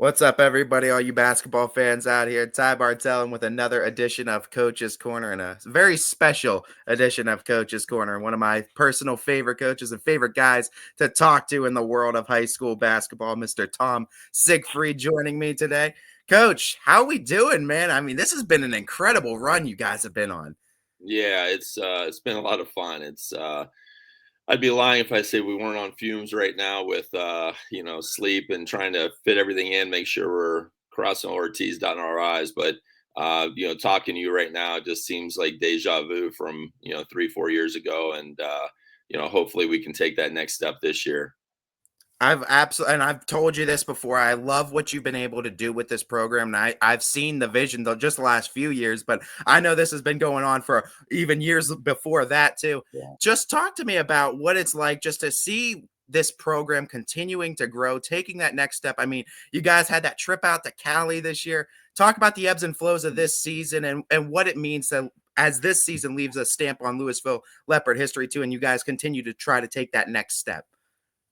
What's up, everybody? All you basketball fans out here. Ty Bartell with another edition of Coach's Corner and a very special edition of Coach's Corner. One of my personal favorite coaches and favorite guys to talk to in the world of high school basketball, Mr. Tom Siegfried, joining me today. Coach, how we doing, man? I mean, this has been an incredible run you guys have been on. Yeah, it's been a lot of fun. I'd be lying if I say we weren't on fumes right now with sleep and trying to fit everything in, make sure we're crossing all our T's, dotting our I's. But talking to you right now just seems like deja vu from 3, 4 years ago, and hopefully we can take that next step this year. I've told you this before. I love what you've been able to do with this program. And I've seen the vision though just the last few years, but I know this has been going on for even years before that too. Yeah. Just talk to me about what it's like just to see this program continuing to grow, taking that next step. I mean, you guys had that trip out to Cali this year. Talk about the ebbs and flows of this season and what it means to as this season leaves a stamp on Louisville Leopard history too, and you guys continue to try to take that next step.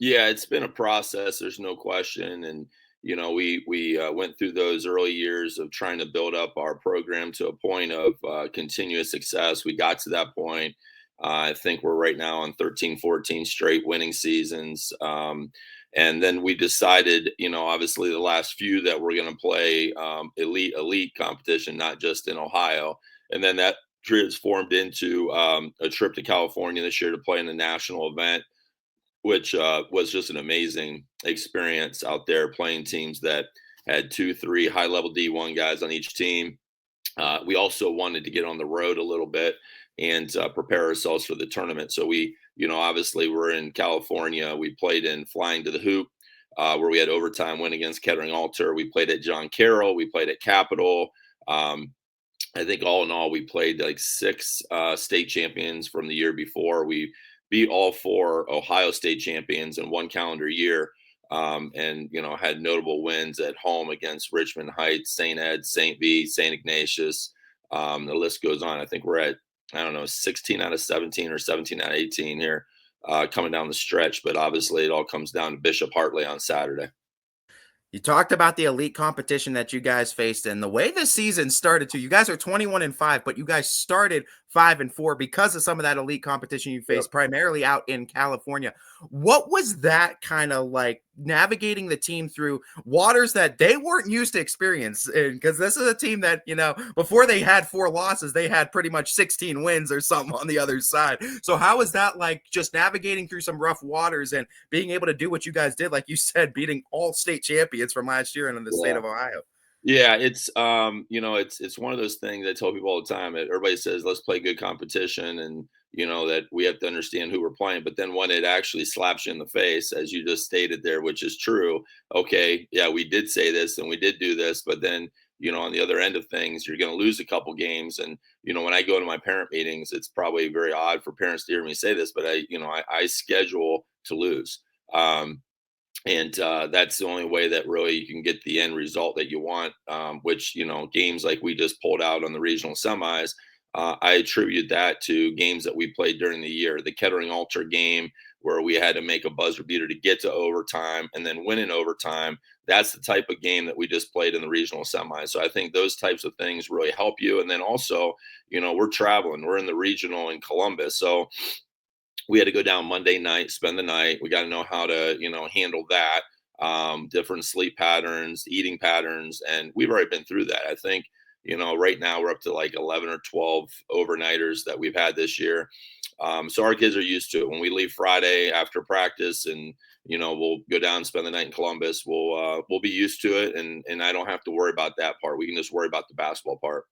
Yeah, it's been a process. There's no question, and we went through those early years of trying to build up our program to a point of continuous success. We got to that point. I think we're right now on 13, 14 straight winning seasons. And then we decided, obviously the last few that we're going to play elite competition, not just in Ohio. And then that transformed into a trip to California this year to play in a national event, which was just an amazing experience out there playing teams that had 2, 3 high level D1 guys on each team. We also wanted to get on the road a little bit and prepare ourselves for the tournament. So we, obviously we're in California. We played in Flying to the Hoop, where we had overtime win against Kettering Alter. We played at John Carroll. We played at Capitol. I think all in all, we played like 6 state champions from the year before. We beat all 4 Ohio State champions in one calendar year, and had notable wins at home against Richmond Heights, St. Ed, St. V, St. Ignatius. The list goes on. I think we're at, I don't know, 16 out of 17 or 17 out of 18 here, coming down the stretch. But obviously, it all comes down to Bishop Hartley on Saturday. You talked about the elite competition that you guys faced and the way this season started too. You guys are 21-5, but you guys started 5-4 because of some of that elite competition you Yep. faced primarily out in California. What was that kind of like navigating the team through waters that they weren't used to experience? Because this is a team that, before they had 4 losses, they had pretty much 16 wins or something on the other side. So how is that like just navigating through some rough waters and being able to do what you guys did, like you said, beating all state champions from last year in the state Yeah. of Ohio? Yeah, it's one of those things I tell people all the time. Everybody says let's play good competition, and that we have to understand who we're playing. But then when it actually slaps you in the face, as you just stated there, which is true. Okay, yeah, we did say this and we did do this, but then on the other end of things, you're going to lose a couple games. And when I go to my parent meetings, it's probably very odd for parents to hear me say this, but I schedule to lose. And that's the only way that really you can get the end result that you want, which games like we just pulled out on the regional semis, I attribute that to games that we played during the year. The Kettering Alter game where we had to make a buzzer beater to get to overtime and then win in overtime. That's the type of game that we just played in the regional semis. So I think those types of things really help you. And then also, we're traveling, we're in the regional in Columbus, so we had to go down Monday night, spend the night. We got to know how to, handle that, different sleep patterns, eating patterns. And we've already been through that. I think, right now we're up to like 11 or 12 overnighters that we've had this year. So our kids are used to it. When we leave Friday after practice and, we'll go down and spend the night in Columbus, we'll be used to it. And I don't have to worry about that part. We can just worry about the basketball part.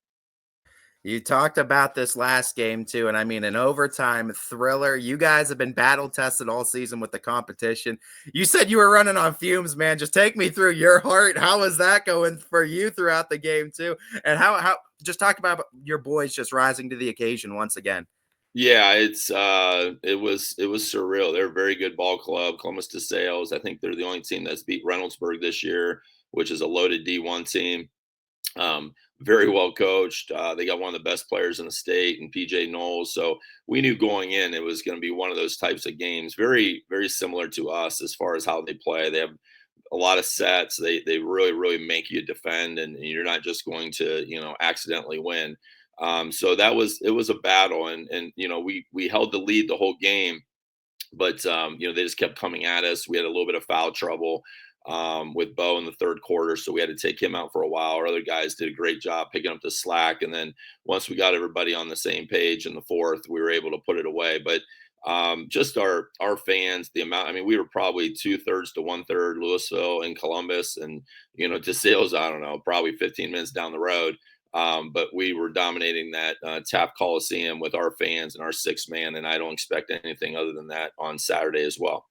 You talked about this last game too, and I mean an overtime thriller. You guys have been battle tested all season with the competition. You said you were running on fumes, man. Just take me through your heart. How was that going for you throughout the game too? And how just talk about your boys just rising to the occasion once again. Yeah, it was surreal. They're a very good ball club. Columbus DeSales, I think they're the only team that's beat Reynoldsburg this year, which is a loaded D1 team. Very well coached. They got one of the best players in the state, and PJ Knowles. So we knew going in it was going to be one of those types of games, very very similar to us as far as how they play. They have a lot of sets. They really really make you defend, and you're not just going to accidentally win. So it was a battle, and we held the lead the whole game, but they just kept coming at us. We had a little bit of foul trouble with Bo in the third quarter, so we had to take him out for a while. Our other guys did a great job picking up the slack, and then once we got everybody on the same page in the fourth, we were able to put it away. But just our fans, the amount. I mean, we were probably 2/3 to 1/3 Louisville and Columbus, and DeSales, I don't know, probably 15 minutes down the road. But we were dominating that Taft Coliseum with our fans and our six man, and I don't expect anything other than that on Saturday as well.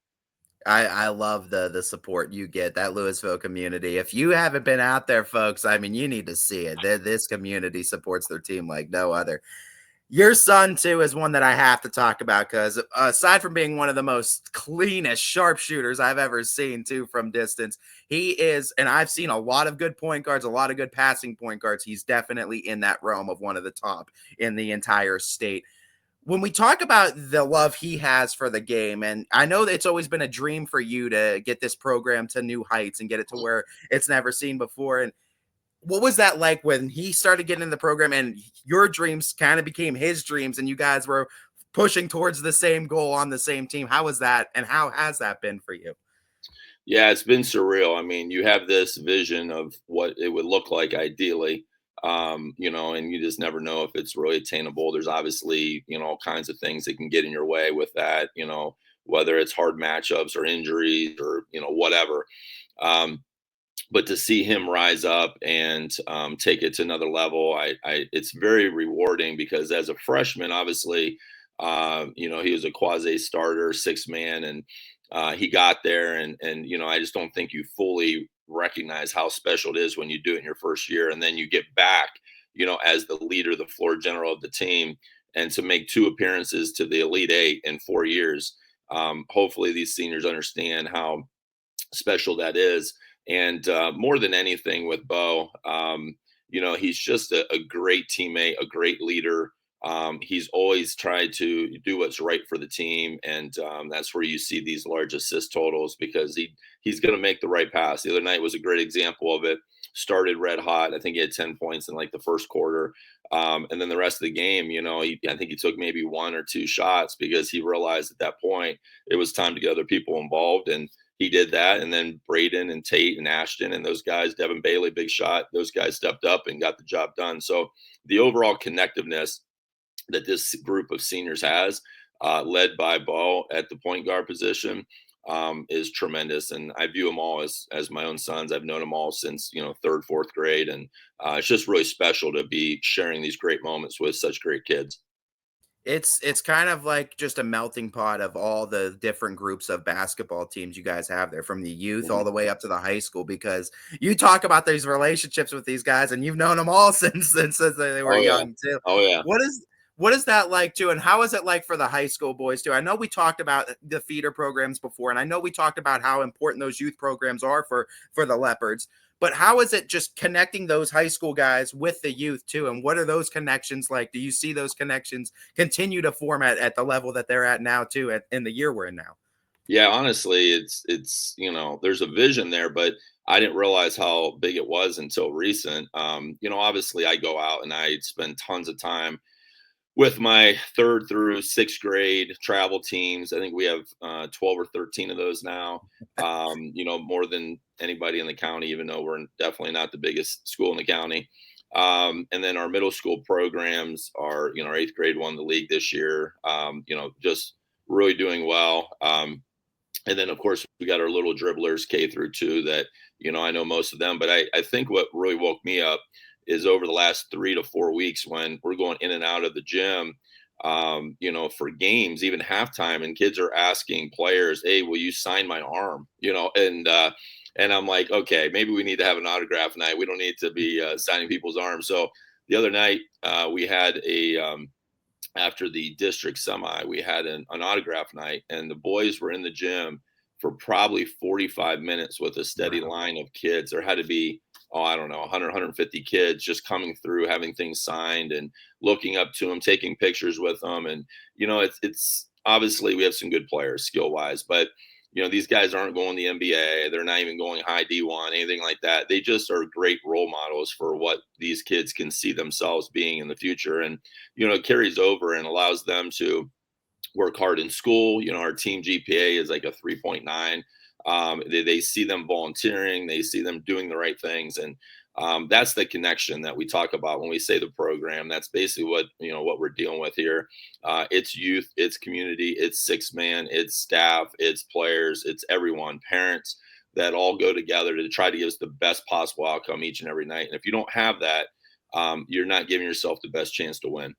I love the support you get, that Louisville community. If you haven't been out there, folks, I mean, you need to see it. This community supports their team like no other. Your son, too, is one that I have to talk about because aside from being one of the most cleanest sharpshooters I've ever seen, too, from distance, he is, and I've seen a lot of good point guards, a lot of good passing point guards. He's definitely in that realm of one of the top in the entire state. When we talk about the love he has for the game, and I know that it's always been a dream for you to get this program to new heights and get it to where it's never seen before. And what was that like when he started getting in the program and your dreams kind of became his dreams and you guys were pushing towards the same goal on the same team? How was that? And how has that been for you? Yeah, it's been surreal. I mean, you have this vision of what it would look like ideally, and you just never know if it's really attainable. There's obviously, all kinds of things that can get in your way with that, whether it's hard matchups or injuries or, whatever. Um, but to see him rise up and take it to another level, it's very rewarding because as a freshman, obviously, he was a quasi starter, six man, and he got there, and I just don't think you fully recognize how special it is when you do it in your first year, and then you get back, as the leader, the floor general of the team, and to make two appearances to the Elite Eight in 4 years. Hopefully, these seniors understand how special that is. And more than anything with Bo, he's just a great teammate, a great leader. He's always tried to do what's right for the team, and that's where you see these large assist totals because he's going to make the right pass. The other night was a great example of it. Started red hot. I think he had 10 points in like the first quarter, and then the rest of the game, I think he took maybe one or two shots because he realized at that point it was time to get other people involved, and he did that. And then Braden and Tate and Ashton and those guys, Devin Bailey, big shot. Those guys stepped up and got the job done. So the overall connectiveness that this group of seniors has, led by Bo at the point guard position, is tremendous. And I view them all as my own sons. I've known them all since, third, fourth grade. And it's just really special to be sharing these great moments with such great kids. It's kind of like just a melting pot of all the different groups of basketball teams you guys have there, from the youth all Mhm. the way up to the high school, because you talk about these relationships with these guys and you've known them all since they were Oh, yeah. young too. Oh, yeah. What is that like too? And how is it like for the high school boys too? I know we talked about the feeder programs before, and I know we talked about how important those youth programs are for the Leopards. But how is it just connecting those high school guys with the youth too? And what are those connections like? Do you see those connections continue to form at the level that they're at now too, in the year we're in now? Yeah, honestly, it's there's a vision there, but I didn't realize how big it was until recent. Obviously I go out and I spend tons of time with my third through sixth grade travel teams. I think we have 12 or 13 of those now. More than anybody in the county, even though we're definitely not the biggest school in the county. And then our middle school programs are, our eighth grade won the league this year. Just really doing well. And then of course we got our little dribblers K through two that, I know most of them, but I think what really woke me up is over the last 3 to 4 weeks when we're going in and out of the gym, for games, even halftime, and kids are asking players, "Hey, will you sign my arm?" And I'm like, okay, maybe we need to have an autograph night. We don't need to be signing people's arms. So the other night we had after the district semi, we had an autograph night, and the boys were in the gym for probably 45 minutes with a steady Wow. line of kids. There had to be, oh, I don't know, 100, 150 kids just coming through, having things signed and looking up to them, taking pictures with them. And, it's obviously we have some good players skill wise, but, these guys aren't going to the NBA. They're not even going high D1, anything like that. They just are great role models for what these kids can see themselves being in the future. And, it carries over and allows them to work hard in school. Our team GPA is like a 3.9. They see them volunteering, they see them doing the right things. And that's the connection that we talk about when we say the program. That's basically what we're dealing with here. It's youth, it's community, it's six man, it's staff, it's players, it's everyone, parents, that all go together to try to give us the best possible outcome each and every night. And if you don't have that, you're not giving yourself the best chance to win.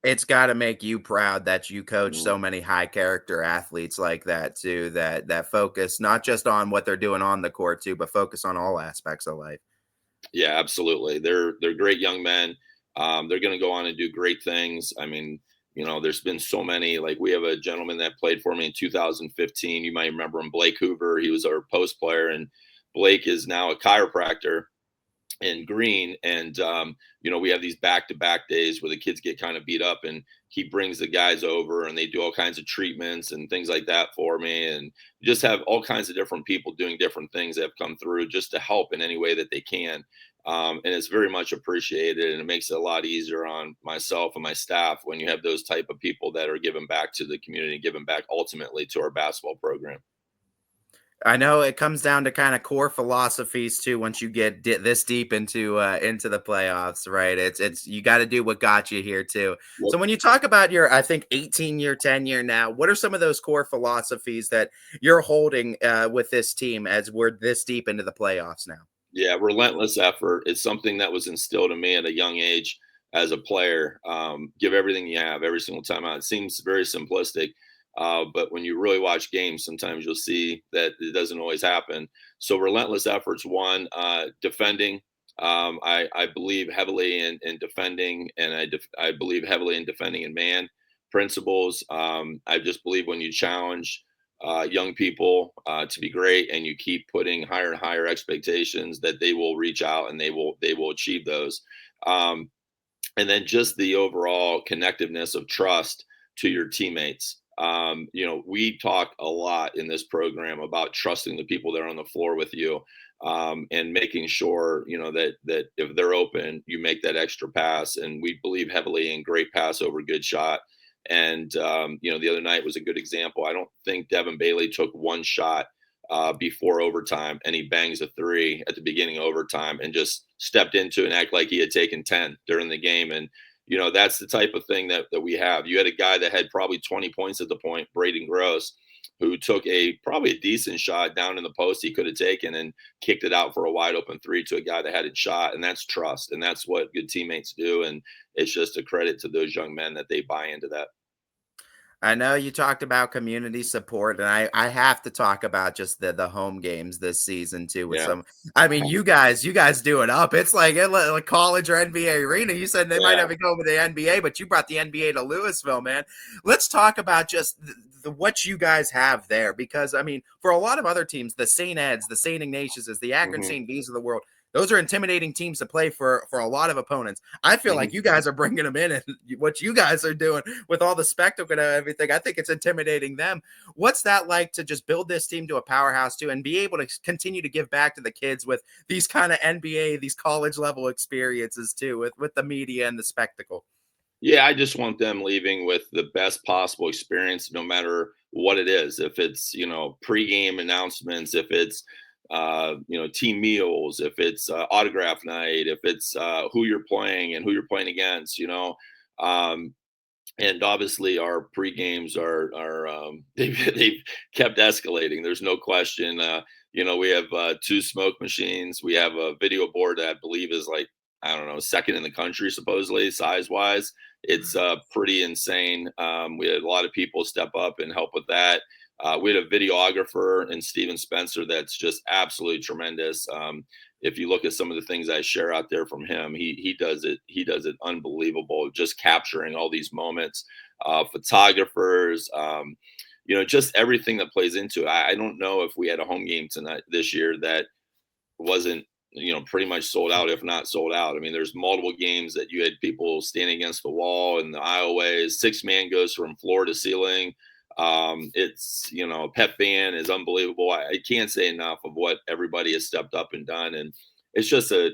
It's got to make you proud that you coach Mhm. so many high character athletes like that too, that focus not just on what they're doing on the court too, but focus on all aspects of life. Yeah, absolutely. They're great young men. They're going to go on and do great things. I mean, there's been so many. Like, we have a gentleman that played for me in 2015. You might remember him, Blake Hoover. He was our post player, and Blake is now a chiropractor in Green. And we have these back-to-back days where the kids get kind of beat up, and he brings the guys over and they do all kinds of treatments and things like that for me, and just have all kinds of different people doing different things that have come through just to help in any way that they can. And it's very much appreciated, and it makes it a lot easier on myself and my staff when you have those type of people that are giving back to the community, giving back ultimately to our basketball program. I know it comes down to kind of core philosophies too. Once you get this deep into the playoffs, right? It's you got to do what got you here too. Yep. So when you talk about your, I think 18-year tenure now, what are some of those core philosophies that you're holding with this team as we're this deep into the playoffs now? Yeah, relentless effort. It's something that was instilled in me at a young age as a player. Give everything you have every single time out. It seems very simplistic, but when you really watch games, sometimes you'll see that it doesn't always happen. So, relentless efforts. One, defending. I believe heavily in defending, and I believe heavily in defending in man principles. I just believe when you challenge young people to be great, and you keep putting higher and higher expectations, that they will reach out and they will achieve those. Um, and then just the overall connectiveness of trust to your teammates. We talk a lot in this program about trusting the people that are on the floor with you, and making sure that if they're open, you make that extra pass. And we believe heavily in great pass over good shot. And the other night was a good example. I don't think Devin Bailey took one shot before overtime, and he bangs a three at the beginning of overtime and just stepped into and act like he had taken 10 during the game. And that's the type of thing that we have. You had a guy that had probably 20 points at the point, Braden Gross, who took probably a decent shot down in the post he could have taken, and kicked it out for a wide open three to a guy that had it shot. And that's trust, and that's what good teammates do. And it's just a credit to those young men that they buy into that. I know you talked about community support, and I have to talk about just the home games this season too. With Yeah. some, I mean, you guys do it up. It's like a college or NBA arena. You said they might Yeah. not be going with the NBA, but you brought the NBA to Louisville, man. Let's talk about just what you guys have there, because I mean, for a lot of other teams, the St. Eds, the St. Ignatiuses, the Akron Hmm. St. V's of the world. Those are intimidating teams to play for a lot of opponents. I feel like Hmm. you guys are bringing them in, and what you guys are doing with all the spectacle and everything, I think it's intimidating them. What's that like to just build this team to a powerhouse too, and be able to continue to give back to the kids with these kind of NBA, these college level experiences too, with the media and the spectacle? Yeah, I just want them leaving with the best possible experience, no matter what it is. If it's, pregame announcements, if it's, team meals, if it's autograph night, if it's who you're playing and who you're playing against, Um, and obviously our pre-games are they've kept escalating. There's no question. We have two smoke machines. We have a video board that I believe is like, I don't know, second in the country supposedly, size wise. It's pretty insane. We had a lot of people step up and help with that. We had a videographer in Steven Spencer that's just absolutely tremendous. If you look at some of the things I share out there from him, he does it unbelievable, just capturing all these moments. Photographers, just everything that plays into it. I don't know if we had a home game tonight this year that wasn't pretty much sold out, if not sold out. I mean, there's multiple games that you had people standing against the wall, and the aisleways, six man goes from floor to ceiling. It's, Pep Band is unbelievable. I can't say enough of what everybody has stepped up and done, and it's just a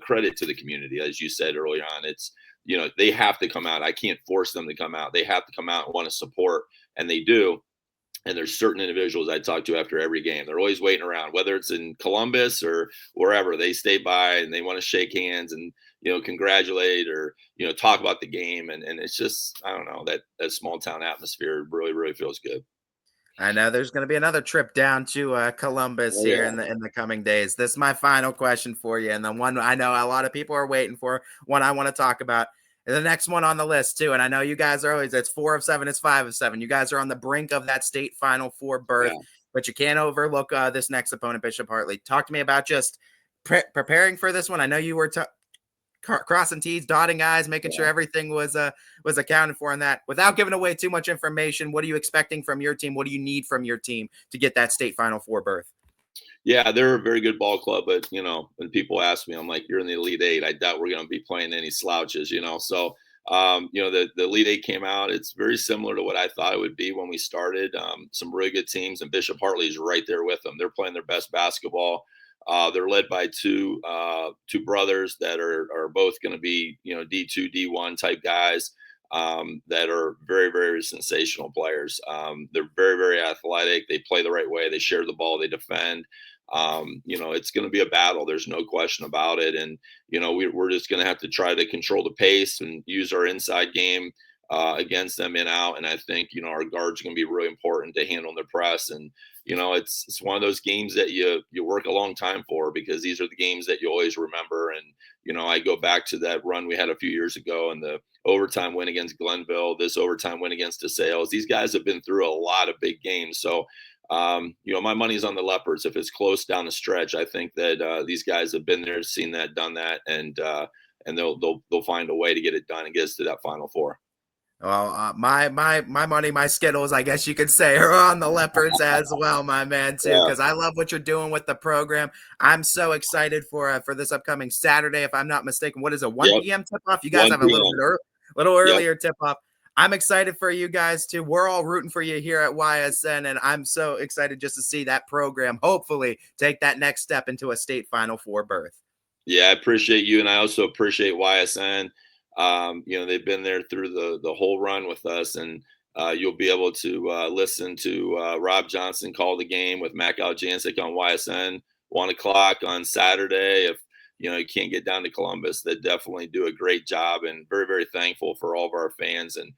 credit to the community, as you said earlier on. It's, they have to come out. I can't force them to come out. They have to come out and want to support, and they do. And there's certain individuals I talk to after every game. They're always waiting around, whether it's in Columbus or wherever. They stay by and they want to shake hands and, congratulate or, talk about the game. And it's just, I don't know, that small town atmosphere really, really feels good. I know there's going to be another trip down to Columbus Oh here yeah. in the coming days. This is my final question for you, and the one I know a lot of people are waiting for. One I want to talk about. And the next one on the list too, and I know you guys are always. It's 4 of 7. It's 5 of 7. You guys are on the brink of that state Final Four berth, Yeah. but you can't overlook this next opponent, Bishop Hartley. Talk to me about just preparing for this one. I know you were crossing T's, dotting I's, making sure everything was accounted for on that. Without giving away too much information, what are you expecting from your team? What do you need from your team to get that state Final Four berth? Yeah, they're a very good ball club, but when people ask me, I'm like, "You're in the Elite Eight. I doubt we're going to be playing any slouches." So, the Elite Eight came out. It's very similar to what I thought it would be when we started. Some really good teams, and Bishop Hartley's right there with them. They're playing their best basketball. They're led by two brothers that are both going to be D2 D1 type guys. That are very, very sensational players. They're very, very athletic. They play the right way. They share the ball. They defend. It's going to be a battle. There's no question about it. And, we're just going to have to try to control the pace and use our inside game against them in out. And I think, our guards are going to be really important to handle the press. And, it's one of those games that you work a long time for, because these are the games that you always remember. And, I go back to that run we had a few years ago and the overtime win against Glenville, this overtime win against DeSales. These guys have been through a lot of big games. So, my money's on the Leopards. If it's close down the stretch, I think that these guys have been there, seen that, done that, and they'll find a way to get it done and get us to that Final Four. Well, my money, my Skittles, I guess you could say, are on the Leopards as well, my man, too, Yeah. because I love what you're doing with the program. I'm so excited for this upcoming Saturday, if I'm not mistaken. What is it, 1 Yep. p.m. tip-off? You guys 1 have a p.m. little Yep. earlier tip-off. I'm excited for you guys, too. We're all rooting for you here at YSN, and I'm so excited just to see that program hopefully take that next step into a state Final Four berth. Yeah, I appreciate you, and I also appreciate YSN. They've been there through the whole run with us, and you'll be able to listen to Rob Johnson call the game with Mac Aljancic on YSN 1 o'clock on Saturday. If you can't get down to Columbus, they definitely do a great job, and very, very thankful for all of our fans and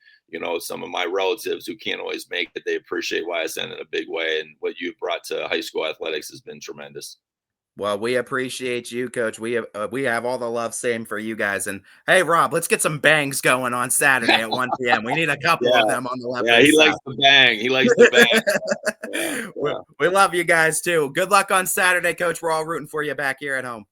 some of my relatives who can't always make it. They appreciate YSN in a big way, and what you've brought to high school athletics has been tremendous. Well, we appreciate you, Coach. We have all the love, same for you guys. And hey, Rob, let's get some bangs going on Saturday at 1 p.m. We need a couple of Yeah, them on the yeah, Leopards he side. likes the bang. He likes the bang. Yeah, We yeah. we love you guys too. Good luck on Saturday, Coach. We're all rooting for you back here at home.